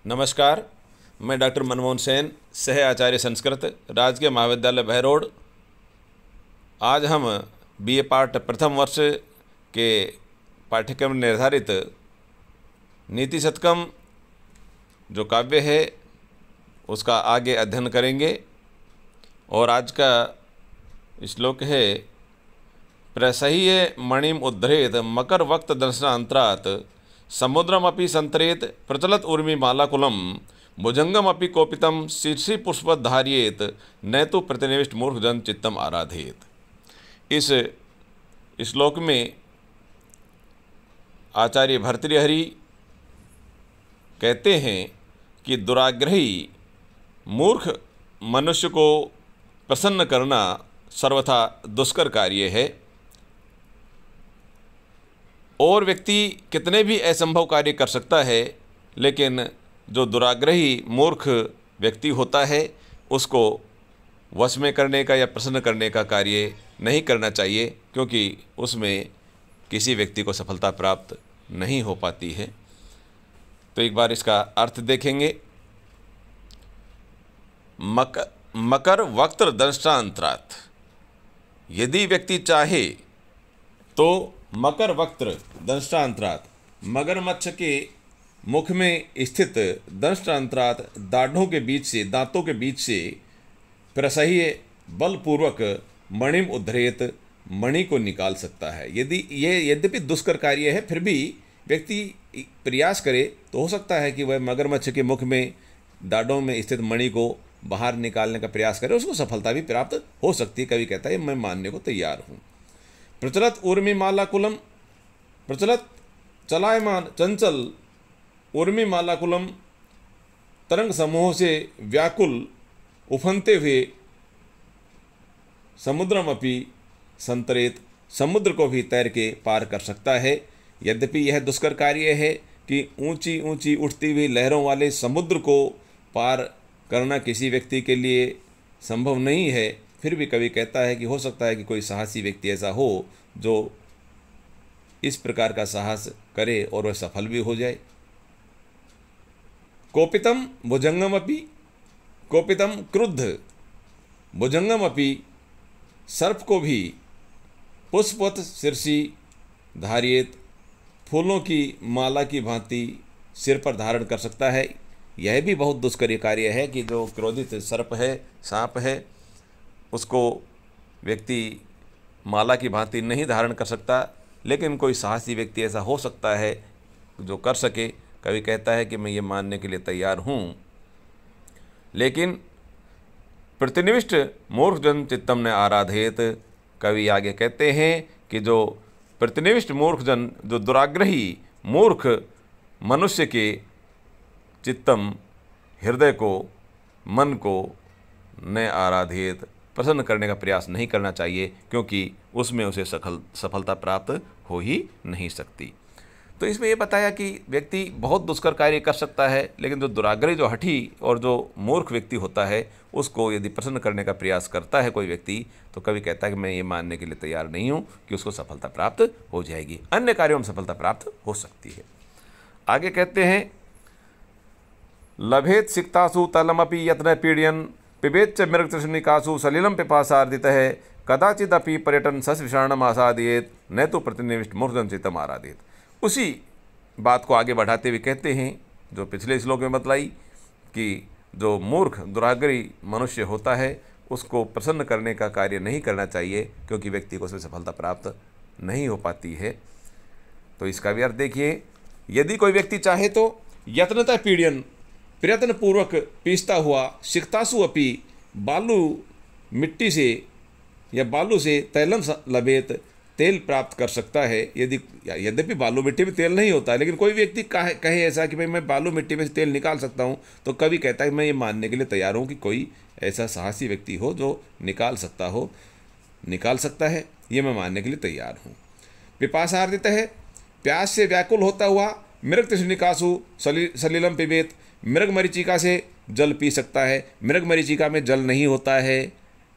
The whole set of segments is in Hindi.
नमस्कार। मैं डॉक्टर मनमोहन सेन, सह आचार्य संस्कृत, राजकीय महाविद्यालय बहरोड। आज हम बीए पाठ प्रथम वर्ष के पाठ्यक्रम में निर्धारित नीति शतकम जो काव्य है उसका आगे अध्ययन करेंगे। और आज का श्लोक है, प्रसह्य मणिम उद्धरेत मकर वक्त दर्शनांतरात् समुद्रमपि संतरेत प्रचलत उर्मी मालाकुलम भुजंगमपि कोपितम शीर्षि पुष्पधार्येत न तो प्रतिनिविष्ट मूर्ख जन चित्तम आराधेत। इस श्लोक में आचार्य भर्तृहरि कहते हैं कि दुराग्रही मूर्ख मनुष्य को प्रसन्न करना सर्वथा दुष्कर कार्य है, और व्यक्ति कितने भी असंभव कार्य कर सकता है, लेकिन जो दुराग्रही मूर्ख व्यक्ति होता है उसको वश में करने का या प्रसन्न करने का कार्य नहीं करना चाहिए, क्योंकि उसमें किसी व्यक्ति को सफलता प्राप्त नहीं हो पाती है। तो एक बार इसका अर्थ देखेंगे। मकर वक्त दंष्टांतरात्, यदि व्यक्ति चाहे तो मकर वक्त्र दंष्टांतरात्, मगरमच्छ के मुख में स्थित दंष्टांतरात् दाढ़ों के बीच से, दांतों के बीच से प्रसह्य बलपूर्वक मणिम उद्धरेत, मणि को निकाल सकता है। यदि ये यद्यपि दुष्कर कार्य है, फिर भी व्यक्ति प्रयास करे तो हो सकता है कि वह मगरमच्छ के मुख में दाढ़ों में स्थित मणि को बाहर निकालने का प्रयास करे, उसको सफलता भी प्राप्त हो सकती है। कवि कहता है मैं मानने को तैयार हूँ। प्रचलत उर्मी मालाकुलम, प्रचलत चलायमान चंचल उर्मी मालाकुलम, तरंग समूह से व्याकुल उफनते हुए समुद्रमपि संतरेत, समुद्र को भी तैर के पार कर सकता है। यद्यपि यह दुष्कर कार्य है कि ऊंची ऊंची उठती हुई लहरों वाले समुद्र को पार करना किसी व्यक्ति के लिए संभव नहीं है, फिर भी कवि कहता है कि हो सकता है कि कोई साहसी व्यक्ति ऐसा हो जो इस प्रकार का साहस करे और वह सफल भी हो जाए। कोपितम भुजंगमपि, कोपितम क्रुद्ध, भुजंगमपि सर्प को भी पुष्पवत शीर्षि धार्येत, फूलों की माला की भांति सिर पर धारण कर सकता है। यह भी बहुत दुष्कर कार्य है कि जो क्रोधित सर्प है, सांप है, उसको व्यक्ति माला की भांति नहीं धारण कर सकता, लेकिन कोई साहसी व्यक्ति ऐसा हो सकता है जो कर सके। कवि कहता है कि मैं ये मानने के लिए तैयार हूँ। लेकिन प्रतिनिविष्ट मूर्ख जन चित्तम ने आराधेत, कवि आगे कहते हैं कि जो प्रतिनिविष्ट मूर्ख जन, जो दुराग्रही मूर्ख मनुष्य के चित्तम, हृदय को, मन को न आराधेत, प्रसन्न करने का प्रयास नहीं करना चाहिए, क्योंकि उसमें उसे सफलता प्राप्त हो ही नहीं सकती। तो इसमें यह बताया कि व्यक्ति बहुत दुष्कर कार्य कर सकता है, लेकिन जो दुराग्रही, जो हठी और जो मूर्ख व्यक्ति होता है, उसको यदि प्रसन्न करने का प्रयास करता है कोई व्यक्ति, तो कवि कहता है कि मैं ये मानने के लिए तैयार नहीं हूँ कि उसको सफलता प्राप्त हो जाएगी। अन्य कार्यों में सफलता प्राप्त हो सकती है। आगे कहते हैं, लभेत सिक्तासु तलमपि यत्न पीड़यन पिबेच्च मृग तृष्णिकासु सलिलम पिपासार्दितः कदाचिदपि पर्यटन सस विषाणम आसादियेत न तो प्रतिनिविष्ट मूर्धन चित्तम आराधित। उसी बात को आगे बढ़ाते हुए कहते हैं जो पिछले श्लोक में बतलाई कि जो मूर्ख दुराग्रही मनुष्य होता है उसको प्रसन्न करने का कार्य नहीं करना चाहिए, क्योंकि व्यक्ति को उसमें सफलता प्राप्त नहीं हो पाती है। तो इसका भी अर्थ देखिए, यदि कोई व्यक्ति चाहे तो यत्नतः पीड़यन, प्रयत्न पूर्वक पीसता हुआ, सिक्तासु अपि, बालू मिट्टी से या बालू से तैलम लभेत, तेल प्राप्त कर सकता है। यद्यपि बालू मिट्टी में तेल नहीं होता है, लेकिन कोई व्यक्ति कहे ऐसा कि भाई मैं बालू मिट्टी में से तेल निकाल सकता हूँ, तो कवि कहता है मैं ये मानने के लिए तैयार हूँ कि कोई ऐसा साहसी व्यक्ति हो जो निकाल सकता है, ये मैं मानने के लिए तैयार हूँ। पिपासार्दित है, प्यास से व्याकुल होता हुआ, मृग तृष्णिकासु सलिलम पिबेत, मृग मरीचिका से जल पी सकता है। मृग मरीचिका में जल नहीं होता है,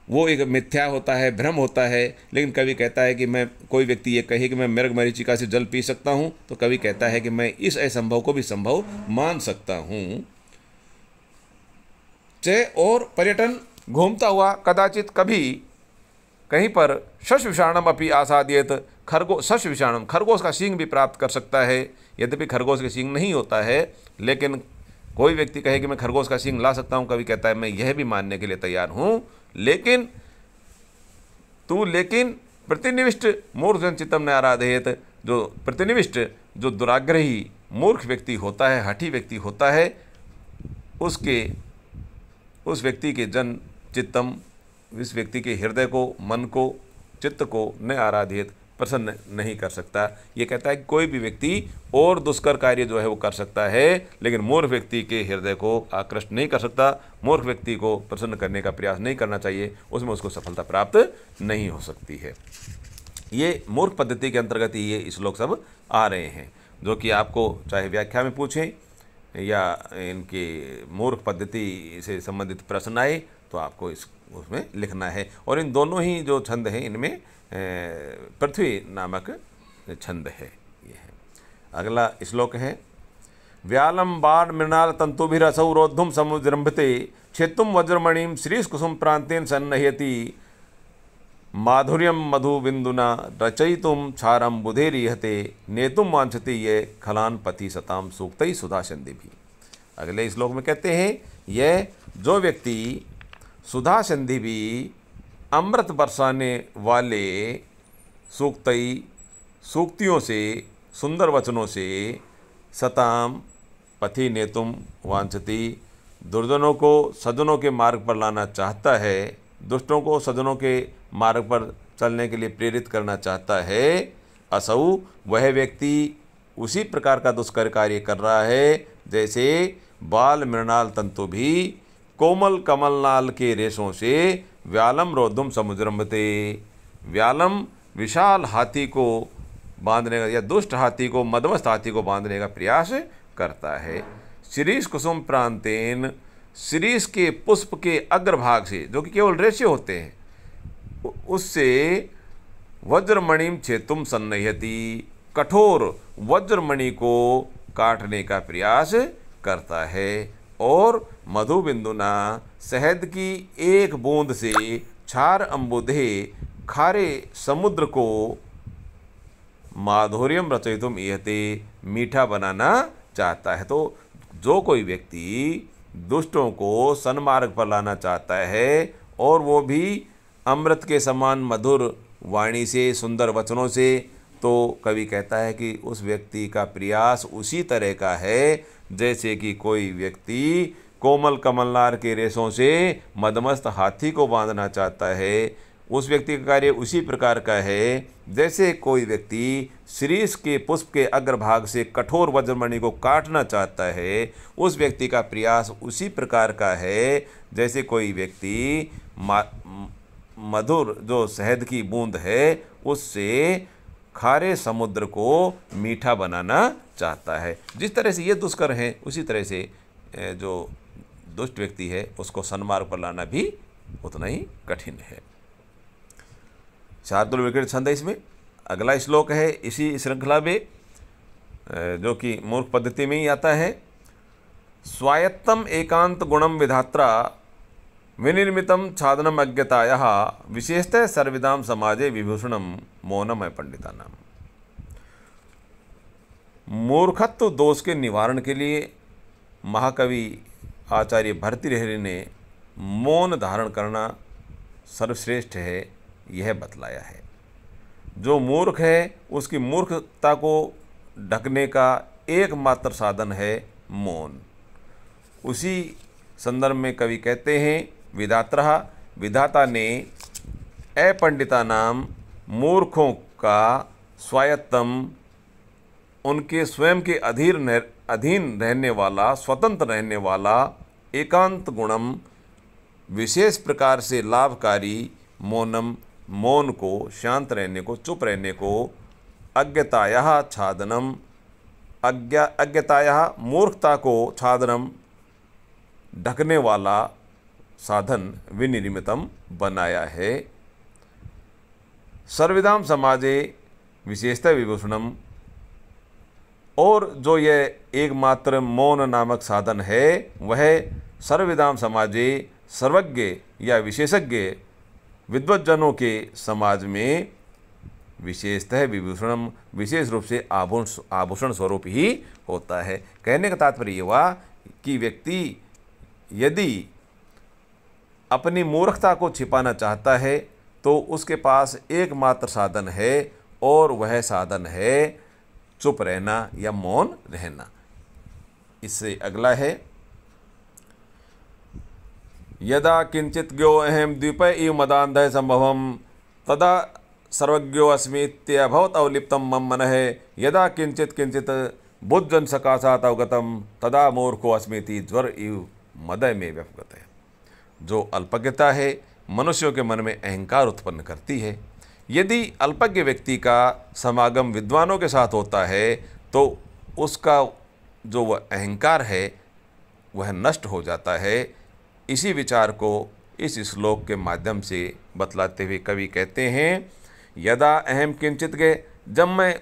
वो एक मिथ्या होता है, भ्रम होता है। लेकिन कवि कहता है कि मैं, कोई व्यक्ति ये कहे कि मैं मृग मरीचिका से जल पी सकता हूँ, तो कवि कहता है कि मैं इस असंभव को भी संभव मान सकता हूँ। च और पर्यटन, घूमता हुआ, कदाचित कभी कहीं पर शश विषाणम अपि आसाद्येत, शश विषाणम, खरगोश का सींग भी प्राप्त कर सकता है। यद्यपि खरगोश के सींग नहीं होता है, लेकिन कोई व्यक्ति कहे कि मैं खरगोश का सींग ला सकता हूँ, कभी कहता है मैं यह भी मानने के लिए तैयार हूँ, लेकिन प्रतिनिविष्ट मूर्ख चित्तम न आराधयेत, जो प्रतिनिविष्ट, जो दुराग्रही मूर्ख व्यक्ति होता है, हठी व्यक्ति होता है, उस व्यक्ति के जन चित्तम, इस व्यक्ति के हृदय को, मन को, चित्त को न आराधित, प्रसन्न नहीं कर सकता। ये कहता है कि कोई भी व्यक्ति और दुष्कर कार्य जो है वो कर सकता है, लेकिन मूर्ख व्यक्ति के हृदय को आकृष्ट नहीं कर सकता। मूर्ख व्यक्ति को प्रसन्न करने का प्रयास नहीं करना चाहिए, उसमें उसको सफलता प्राप्त नहीं हो सकती है। ये मूर्ख पद्धति के अंतर्गत ही ये श्लोक सब आ रहे हैं, जो कि आपको चाहे व्याख्या में पूछें या इनके मूर्ख पद्धति से संबंधित प्रश्न आए तो आपको उसमें लिखना है। और इन दोनों ही जो छंद हैं, इनमें पृथ्वी नामक छंद है। ये है। अगला श्लोक है, व्यालम बाण मृणाल तंतुभिरसौ रोद्धुम समुजृंभते क्षेत्तुम वज्रमणिम श्रीकुसुम प्रांतेन सन्नह्यति माधुर्यम मधुबिंदुना रचयितुम क्षारम बुधेरिहते नेतुम वांछति ये खलान पति सताम सूक्तई सुधा संधि भी। अगले श्लोक में कहते हैं, यह जो व्यक्ति सुधा संधि भी अमृत बरसाने वाले सूक्तियों से, सुंदर वचनों से, सताम पथि नेतुम वांछति, दुर्जनों को सज्जनों के मार्ग पर लाना चाहता है, दुष्टों को सज्जनों के मार्ग पर चलने के लिए प्रेरित करना चाहता है, असौ, वह व्यक्ति उसी प्रकार का दुष्कर कार्य कर रहा है जैसे बाल मृणाल तंतु भी कोमल कमलनाल के रेशों से व्यालम रोद्धुम समुद्रम्भते, व्यालम विशाल हाथी को बांधने का या दुष्ट हाथी को, मदमस्त हाथी को बांधने का प्रयास करता है। शिरीष कुसुम प्रांतेन, शिरीष के पुष्प के अग्रभाग से, जो कि केवल रेशे होते हैं, उससे वज्रमणिम छेतुम सन्नह्यति, कठोर वज्रमणि को काटने का प्रयास करता है। और मधुबिंदुना, शहद की एक बूंद से, क्षार अम्बुधे, खारे समुद्र को, माधुर्यम रचयितुम इहते, मीठा बनाना चाहता है। तो जो कोई व्यक्ति दुष्टों को सन्मार्ग पर लाना चाहता है और वो भी अमृत के समान मधुर वाणी से, सुंदर वचनों से, तो कवि कहता है कि उस व्यक्ति का प्रयास उसी तरह का है जैसे कि कोई व्यक्ति कोमल कमलनार के रेशों से मदमस्त हाथी को बांधना चाहता है। उस व्यक्ति का कार्य उसी प्रकार का है जैसे कोई व्यक्ति शिरीष के पुष्प के अग्रभाग से कठोर वज्रमणि को काटना चाहता है। उस व्यक्ति का प्रयास उसी प्रकार का है जैसे कोई व्यक्ति मधुर जो शहद की बूंद है उससे खारे समुद्र को मीठा बनाना चाहता है। जिस तरह से ये दुष्कर हैं, उसी तरह से जो दुष्ट व्यक्ति है उसको सन्मार्ग पर लाना भी उतना ही कठिन है। शार्दुल विकृत छंद है इसमें। अगला श्लोक है इसी श्रृंखला में, जो कि मूर्ख पद्धति में ही आता है। स्वायत्तम एकांत गुणम विधात्रा विनिर्मितम छादनम अज्ञतायाः विशेषतः सर्वविदाम समाजे विभूषणम मौनम है पंडितानाम। मूर्खत्व दोष के निवारण के लिए महाकवि आचार्य भर्तृहरि ने मौन धारण करना सर्वश्रेष्ठ है, यह बतलाया है। जो मूर्ख है उसकी मूर्खता को ढकने का एकमात्र साधन है मौन। उसी संदर्भ में कवि कहते हैं, विधात्रः, विधाता ने अपंडिता नाम मूर्खों का स्वायत्तम, उनके स्वयं के अधीन रहने वाला, स्वतंत्र रहने वाला, एकांत गुणम, विशेष प्रकार से लाभकारी, मौनम, मौन को, शांत रहने को, चुप रहने को, अज्ञतायाः छादनम, अज्ञतायाः मूर्खता को, छादनम ढकने वाला साधन, विनिर्मितम बनाया है। सर्वविदाम समाजे विशेषतः विभूषणम, और जो यह एकमात्र मौन नामक साधन है वह सर्वविदाम समाजे सर्वज्ञ या विशेषज्ञ विद्वज्जनों के समाज में विशेषतः विभूषणम विशेष रूप से आभूषण स्वरूप ही होता है। कहने का तात्पर्य ये हुआ कि व्यक्ति यदि अपनी मूर्खता को छिपाना चाहता है तो उसके पास एकमात्र साधन है और वह साधन है चुप रहना या मौन रहना। इससे अगला है यदा किंचित ज्ञो अहम द्वीपे इव मदान्धः संभवम तदा सर्वज्ञो अस्मीत्यभवत् अवलिप्तम मम मनः यदा किंचित किंचित बुद्धजन सकाशात् अवगतम तदा मूर्खो अस्मीति ज्वर इव मदय में व्यपगत है। जो अल्पज्ञता है मनुष्यों के मन में अहंकार उत्पन्न करती है। यदि अल्पज्ञ व्यक्ति का समागम विद्वानों के साथ होता है तो उसका जो वह अहंकार है वह नष्ट हो जाता है। इसी विचार को इस श्लोक के माध्यम से बतलाते हुए कवि कहते हैं यदा अहम किंचित गए, जब मैं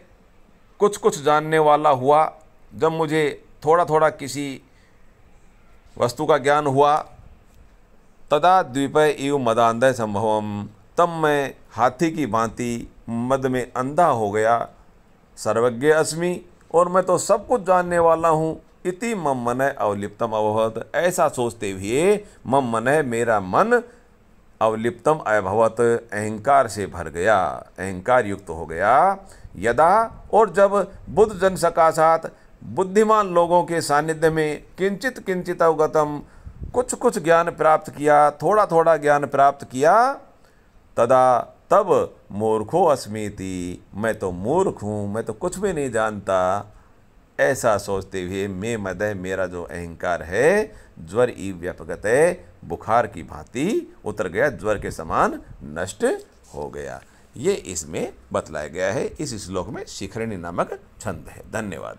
कुछ कुछ जानने वाला हुआ, जब मुझे थोड़ा थोड़ा किसी वस्तु का ज्ञान हुआ, तदा द्वीपे इव मदान्धः संभवम, तब मैं हाथी की भांति मद में अंधा हो गया। सर्वज्ञ अस्मि, और मैं तो सब कुछ जानने वाला हूँ। इति मम मनः अवलिप्तम अभवत्, ऐसा सोचते हुए मम मनः मेरा मन अवलिप्तम अभवत् अहंकार से भर गया, अहंकार युक्त हो गया। यदा, और जब बुद्ध जन सकाशात बुद्धिमान लोगों के सानिध्य में किंचित किंचित अवगतम कुछ कुछ ज्ञान प्राप्त किया, थोड़ा थोड़ा ज्ञान प्राप्त किया, तदा तब मूर्खो अस्मीति, मैं तो मूर्ख हूँ, मैं तो कुछ भी नहीं जानता। ऐसा सोचते हुए मैं मदय मेरा जो अहंकार है ज्वर ई व्यपगत है, बुखार की भांति उतर गया, ज्वर के समान नष्ट हो गया। ये इसमें बतलाया गया है। इस श्लोक में शिखरिणी नामक छंद है। धन्यवाद।